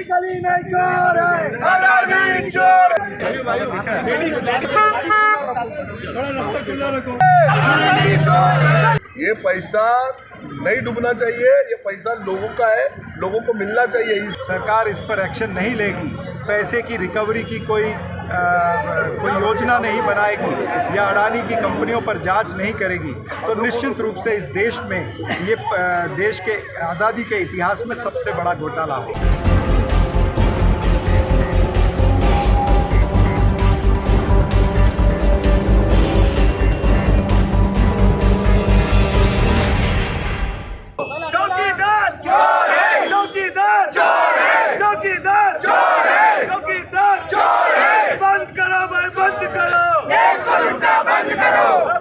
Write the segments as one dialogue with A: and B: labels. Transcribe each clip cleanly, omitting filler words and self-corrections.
A: गली में चोर है, हर आदमी चोर है।
B: ये पैसा नहीं डूबना चाहिए, ये पैसा लोगों का है, लोगों को मिलना चाहिए।
C: सरकार इस पर एक्शन नहीं लेगी, पैसे की रिकवरी की कोई योजना नहीं बनाएगी या अडानी की कंपनियों पर जांच नहीं करेगी, तो निश्चित रूप से इस देश में ये देश के आज़ादी के इतिहास में सबसे बड़ा घोटाला होगा।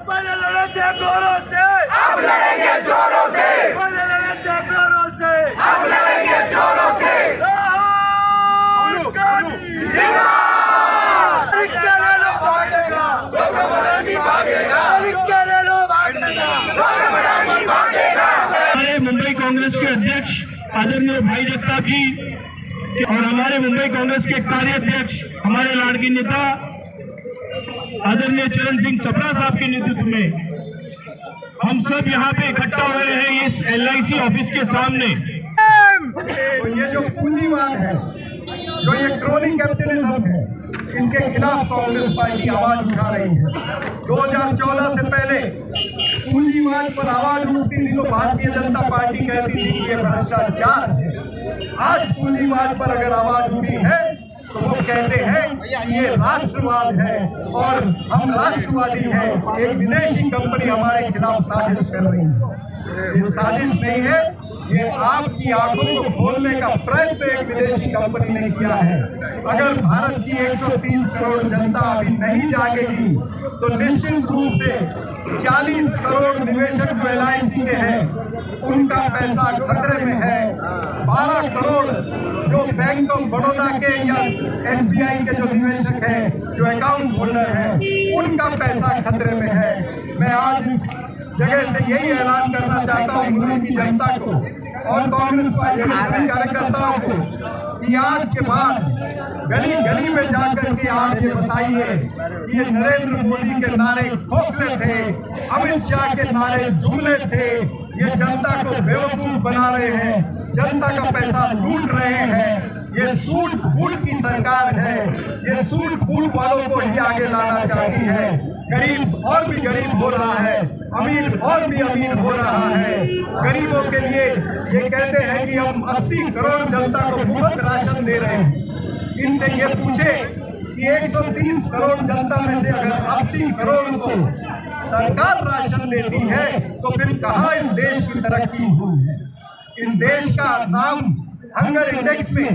A: पहले लड़े थे गोरों से, अब लड़ेंगे जोरों से। पहले लड़े थे गोरों से, अब लड़ेंगे जोरों से।
D: हमारे मुंबई कांग्रेस के अध्यक्ष आदरणीय भाई जगताप जी और हमारे मुंबई कांग्रेस के कार्याध्यक्ष हमारे लाड़की नेता आदरणीय चरण सिंह सप्रा साहब के नेतृत्व में हम सब यहाँ पे इकट्ठा हुए हैं इस LIC ऑफिस के सामने।
C: तो ये जो पूंजीवाद है, जो ये क्रोनी कैपिटलिज्म है, इसके खिलाफ कांग्रेस पार्टी आवाज उठा रही है। 2014 से पहले पूंजीवाद पर आवाज उठती थी तो भारतीय जनता पार्टी कहती थी कि ये भ्रष्टाचार है। आज पूंजीवाद पर अगर आवाज उठी है तो वो कहते हैं कि ये राष्ट्रवाद है और हम राष्ट्रवादी हैं। एक विदेशी कंपनी हमारे खिलाफ साजिश कर रही है। ये साजिश नहीं है, ये आपकी आंखों को खोलने का प्रयत्न एक विदेशी कंपनी ने किया है। अगर भारत की 130 करोड़ जनता अभी नहीं जागेगी तो निश्चित रूप से 40 करोड़ निवेशक जो LIC के हैं उनका पैसा खतरे में है। 12 करोड़ जो बैंक ऑफ बड़ौदा के या SBI के जो निवेशक हैं, जो अकाउंट होल्डर हैं, उनका पैसा खतरे में है। मैं आज इस जगह से यही ऐलान करना चाहता हूँ मुल्क की जनता को और कांग्रेस पार्टी के सभी कार्यकर्ताओं को कि आज के बाद गली गली में जाकर के आप ये बताइए कि ये नरेंद्र मोदी के नारे खोखले थे, अमित शाह के नारे जुमले थे, ये जनता को बेवकूफ बना रहे हैं, जनता का पैसा लूट रहे हैं। ये सूट बूट की सरकार है, ये सूट बूट वालों को ही आगे लाना चाहती है। गरीब और भी गरीब हो रहा है, अमीर और भी अमीर हो रहा है। गरीबों के लिए ये कहते हैं कि हम 80 करोड़ जनता को मुफ्त राशन दे रहे हैं। इनसे ये पूछे कि 130 करोड़ जनता में से अगर 80 करोड़ को सरकार राशन देती है तो फिर कहाँ इस देश की तरक्की हुई है? इस देश का नाम हंगर इंडेक्स में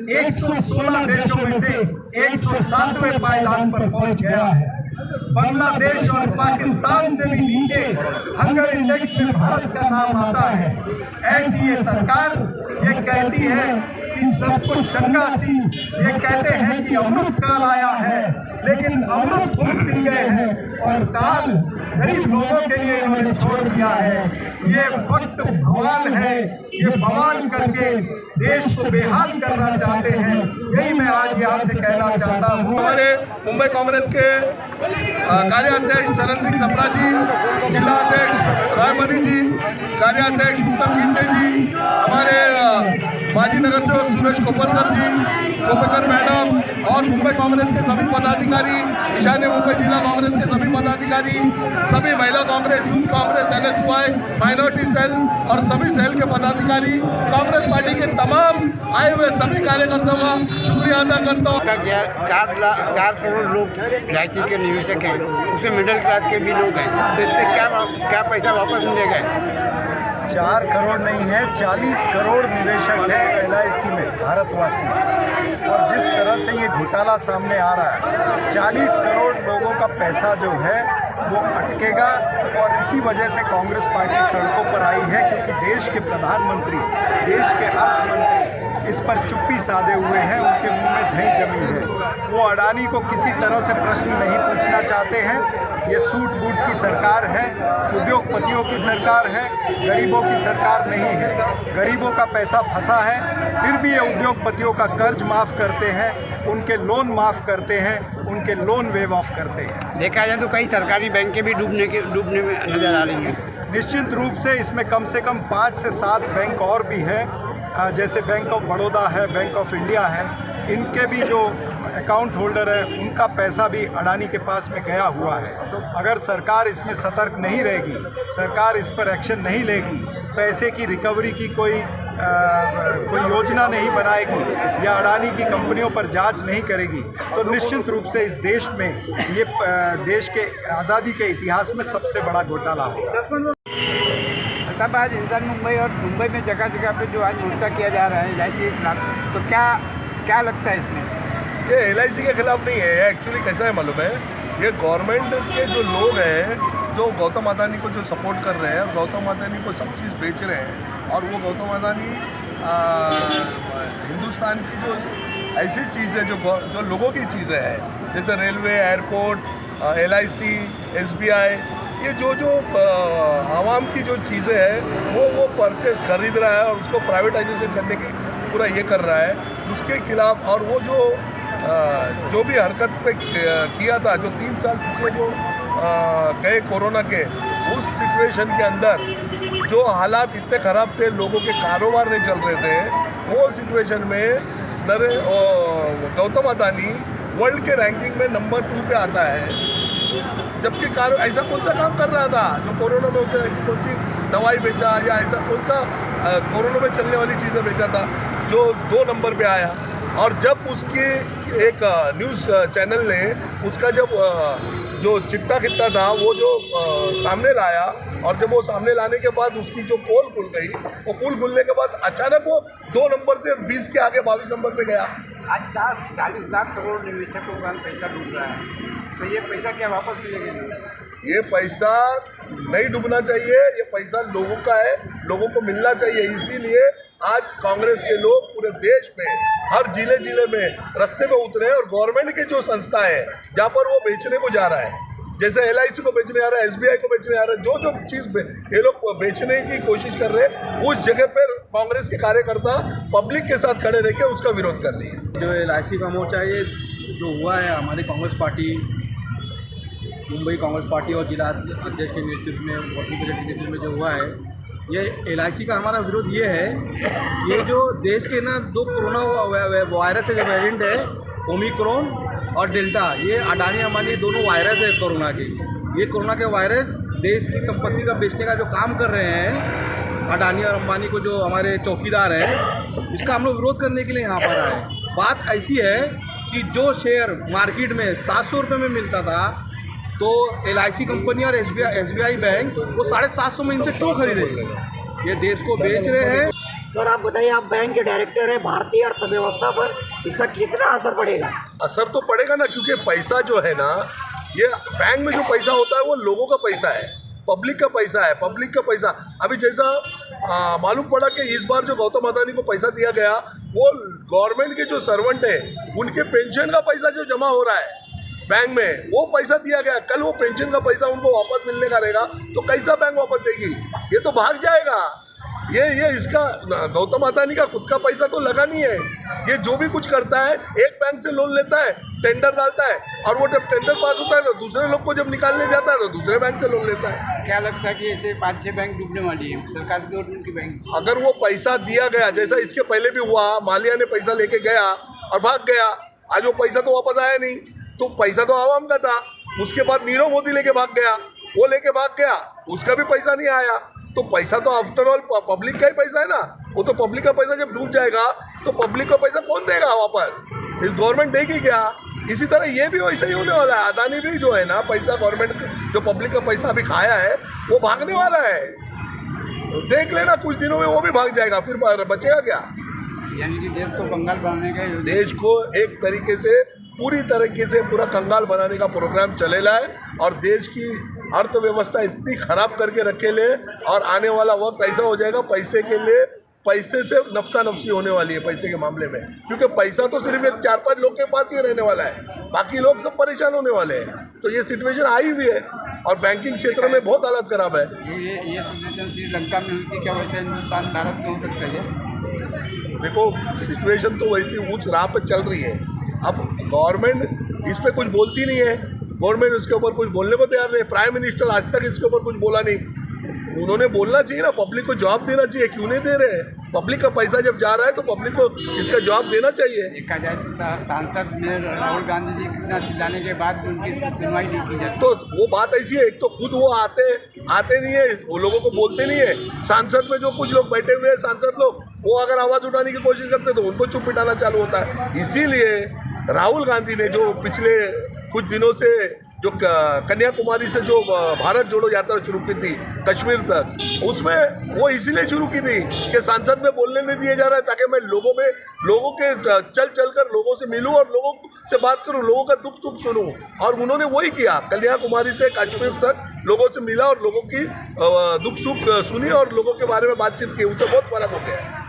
C: 116 देशों में से 107वें पायदान पर पहुंच गया है। बांग्लादेश और पाकिस्तान से भी नीचे हंगर इंडेक्स में भारत का नाम आता है। ऐसी ये सरकार ये कहती है कि सब कुछ चंगा सी, ये कहते हैं कि अमृत काल आया है, लेकिन अमृत फूट पी गए हैं और काल गरीब लोगों के लिए इन्होंने छोड़ दिया है। ये वक्त बवाल है, ये बवाल करके देश को बेहाल करना चाहते हैं। यही मैं आज यहाँ से कहना चाहता हूँ।
B: हमारे मुंबई कांग्रेस के कार्याध्यक्ष चरण सिंह सप्रा जी, जिला अध्यक्ष रायमणि जी, कार्याध्यक्ष उत्तम गिंदे जी, हमारे माजी नगर सेवक सुरेश कोपरकर जी, कोपेकर मैडम और मुंबई कांग्रेस के सभी पदाधिकारी, ईशान्य मुंबई जिला कांग्रेस के सभी पदाधिकारी, सभी महिला Congress, youth Congress, NSY, minority cell और सभी सेल के पदाधिकारी, कांग्रेस पार्टी के तमाम आए हुए सभी कार्यकर्ताओं का शुक्रिया अदा करता हूँ।
E: 4 करोड़ लोग LIC के निवेशक हैं, उसमें मिडिल क्लास के भी लोग हैं, तो इससे क्या पैसा वापस मिलेगा?
C: 4 करोड़ नहीं है, 40 करोड़ निवेशक है LIC में, भारतवासी। और जिस तरह से ये घोटाला सामने आ रहा है, 40 करोड़ लोगों का पैसा जो है वो अटकेगा। और इसी वजह से कांग्रेस पार्टी सड़कों पर आई है, क्योंकि देश के प्रधानमंत्री, देश के अर्थमंत्री इस पर चुप्पी साधे हुए हैं, उनके मुंह में दही जमी है। वो अडानी को किसी तरह से प्रश्न नहीं पूछना चाहते हैं। ये सूट बूट की सरकार है, उद्योगपतियों की सरकार है, गरीबों की सरकार नहीं है। गरीबों का पैसा फंसा है, फिर भी ये उद्योगपतियों का कर्ज माफ़ करते हैं, उनके लोन माफ़ करते हैं, उनके लोन वेव ऑफ करते हैं।
E: देखा जाए तो कई सरकारी बैंकें भी डूबने में नजर आ रही हैं।
C: निश्चित रूप से इसमें कम से कम 5 से 7 बैंक और भी हैं, जैसे बैंक ऑफ बड़ौदा है, बैंक ऑफ इंडिया है। इनके भी जो अकाउंट होल्डर है उनका पैसा भी अडानी के पास में गया हुआ है। तो अगर सरकार इसमें सतर्क नहीं रहेगी, सरकार इस पर एक्शन नहीं लेगी, पैसे की रिकवरी की कोई योजना नहीं बनाएगी या अडानी की कंपनियों पर जांच नहीं करेगी, तो निश्चित रूप से इस देश में ये देश के आज़ादी के इतिहास में सबसे बड़ा घोटाला होगा।
E: तब आज इंसान मुंबई और मुंबई में जगह जगह पे जो आज मोर्चा किया जा रहा है LIC के खिलाफ, तो क्या लगता है इसमें?
B: ये LIC के खिलाफ नहीं है, एक्चुअली कैसा है मालूम है, ये गवर्नमेंट के जो लोग हैं जो गौतम अडानी को जो सपोर्ट कर रहे हैं, गौतम अडानी को सब चीज़ बेच रहे हैं, और वो गौतम अडानी हिंदुस्तान की जो ऐसी चीज़ें जो लोगों की चीज़ें हैं, जैसे रेलवे, एयरपोर्ट, LIC, SBI, ये जो आवाम की जो चीज़ें हैं वो परचेज खरीद रहा है और उसको प्राइवेटाइजेशन करने की पूरा ये कर रहा है, उसके खिलाफ। और वो जो भी हरकत पे किया था, जो 3 साल पिछले जो गए कोरोना के, उस सिचुएशन के अंदर जो हालात इतने ख़राब थे, लोगों के कारोबार नहीं चल रहे थे, वो सिचुएशन में गौतम अडानी वर्ल्ड के रैंकिंग में नंबर 2 पे आता है। जबकि ऐसा कौन सा काम कर रहा था जो कोरोना में होते, ऐसी कौन सी दवाई बेचा या ऐसा कौन सा कोरोना में चलने वाली चीज़ें बेचा था जो 2 नंबर पे आया। और जब उसके एक न्यूज़ चैनल ने उसका जब जो चिट्टा खिट्टा था वो जो सामने लाया, और जब वो सामने लाने के बाद उसकी जो पोल खुल गई, वो पोल खुलने के बाद अचानक वो 2 नंबर से 20 के आगे 22 नंबर पे गया।
E: आज 40 लाख करोड़ निवेशकों का पैसा डूब रहा है, तो ये पैसा क्या वापस मिलेगा?
B: ये पैसा नहीं डूबना चाहिए, ये पैसा लोगों का है, लोगों को मिलना चाहिए। इसीलिए आज कांग्रेस के लोग पूरे देश में हर जिले में रास्ते पे उतरे हैं, और गवर्नमेंट के जो संस्थाएं हैं जहाँ पर वो बेचने को जा रहा है, जैसे LIC को बेचने आ रहा है, SBI को बेचने आ रहा है, जो चीज़ ये लोग बेचने की कोशिश कर रहे हैं, उस जगह पर कांग्रेस के कार्यकर्ता पब्लिक के साथ खड़े रह के उसका विरोध कर रही है।
F: जो LIC का मोर्चा ये जो हुआ है, हमारी कांग्रेस पार्टी, मुंबई कांग्रेस पार्टी और जिला अध्यक्ष के नेतृत्व में, वर्किंग प्रेसिडेंट के नेतृत्व में जो हुआ है, ये LIC का हमारा विरोध ये है, ये जो देश के ना 2 कोरोना वायरस है, जो वेरिएंट है ओमिक्रॉन और डेल्टा, ये अडानी अंबानी दोनों वायरस है कोरोना के। ये कोरोना के वायरस देश की संपत्ति का बेचने का जो काम कर रहे हैं अडानी और अंबानी को, जो हमारे चौकीदार हैं, इसका हम लोग विरोध करने के लिए यहाँ पर आए। बात ऐसी है कि जो शेयर मार्केट में 700 रुपये में मिलता था, तो LIC कंपनी और SBI बैंक वो 750 में इनसे क्यों खरीदे? ये देश को बेच रहे हैं।
G: सर आप बताइए, आप बैंक के डायरेक्टर हैं, भारतीय अर्थव्यवस्था पर इसका कितना असर पड़ेगा?
B: असर तो पड़ेगा ना, क्योंकि पैसा जो है ना, ये बैंक में जो पैसा होता है वो लोगों का पैसा है, पब्लिक का पैसा है, पब्लिक का पैसा। अभी जैसा मालूम पड़ा कि इस बार जो गौतम अडानी को पैसा दिया गया, वो गवर्नमेंट के जो सर्वेंट है उनके पेंशन का पैसा जो जमा हो रहा है बैंक में, वो पैसा दिया गया। कल वो पेंशन का पैसा उनको वापस मिलने का रहेगा, तो कैसा बैंक वापस देगी? ये तो भाग जाएगा। ये इसका गौतम अडानी का खुद का पैसा तो लगा नहीं है। ये जो भी कुछ करता है, एक बैंक से लोन लेता है, टेंडर डालता है, और वो जब टेंडर पास होता है तो दूसरे लोग को जब निकालने जाता है तो दूसरे बैंक से लोन लेता है।
E: क्या लगता है कि ऐसे 5-6 बैंक डूबने वाली है सरकार की और उनकी बैंक?
B: अगर वो पैसा दिया गया, जैसा इसके पहले भी हुआ, मालिया ने पैसा लेके गया और भाग गया, आज वो पैसा तो वापस आया नहीं, तो पैसा तो आवाम का था। उसके बाद नीरव मोदी लेके भाग गया, वो लेके भाग गया, उसका भी पैसा नहीं आया। तो पैसा तो आफ्टर ऑल पब्लिक का ही पैसा है ना, वो तो पब्लिक का पैसा जब डूब जाएगा तो पब्लिक का पैसा कौन देगा वापस? इस गवर्नमेंट देगी क्या? इसी तरह ये भी वैसा ही होने वाला है। अडानी भी जो है ना, पैसा गवर्नमेंट जो पब्लिक का पैसा अभी खाया है वो भागने वाला है। तो देख लेना, कुछ दिनों में वो भी भाग जाएगा, फिर बचेगा क्या?
E: यानी कि देश को कंगाल बनाने का,
B: देश को एक तरीके से पूरी तरीके से पूरा कंगाल बनाने का प्रोग्राम चलेला है, और देश की अर्थव्यवस्था इतनी खराब करके रखे ले, और आने वाला वक्त ऐसा हो जाएगा पैसे के लिए पैसे से नफसा नफसी होने वाली है पैसे के मामले में, क्योंकि पैसा तो सिर्फ एक 4-5 लोग के पास ही रहने वाला है, बाकी लोग सब परेशान होने वाले हैं। तो ये सिचुएशन आई हुई है और बैंकिंग क्षेत्र में बहुत हालत खराब है।
E: ये सिचुएशन श्रीलंका में हुई थी, क्या वैसे हिंदुस्तान भारत में हो सकता है?
B: देखो सिचुएशन तो वैसी ऊंच राह पर चल रही है। अब गवर्नमेंट इस पर कुछ बोलती नहीं है, गवर्नमेंट इसके ऊपर कुछ बोलने को तैयार नहीं। प्राइम मिनिस्टर आज तक इसके ऊपर कुछ बोला नहीं। उन्होंने बोलना चाहिए ना, पब्लिक को जवाब देना चाहिए, क्यों नहीं दे रहे हैं? पब्लिक का पैसा जब जा रहा है तो पब्लिक को इसका जवाब देना चाहिए।
E: देखा जाए सांसद ने राहुल गांधी जी कितना चिल्लाने के बाद उनकी सुनवाई नहीं की जाती।
B: तो वो बात ऐसी है, एक तो खुद वो आते नहीं है, वो लोगों को बोलते नहीं है। सांसद में जो कुछ लोग बैठे हुए हैं सांसद लोग, वो अगर आवाज़ उठाने की कोशिश करते तो उनको चुप बिठाना चालू होता है। इसीलिए राहुल गांधी ने जो पिछले कुछ दिनों से जो कन्याकुमारी से जो भारत जोड़ो यात्रा शुरू की थी कश्मीर तक, उसमें वो इसीलिए शुरू की थी कि सांसद में बोलने नहीं दिया जा रहा है, ताकि मैं लोगों के चल कर लोगों से मिलूं और लोगों से बात करूं, लोगों का दुख सुख सुनूं। और उन्होंने वही किया, कन्याकुमारी से कश्मीर तक लोगों से मिला और लोगों की दुख सुख सुनी और लोगों के बारे में बातचीत की। उससे बहुत फर्क हो गया है।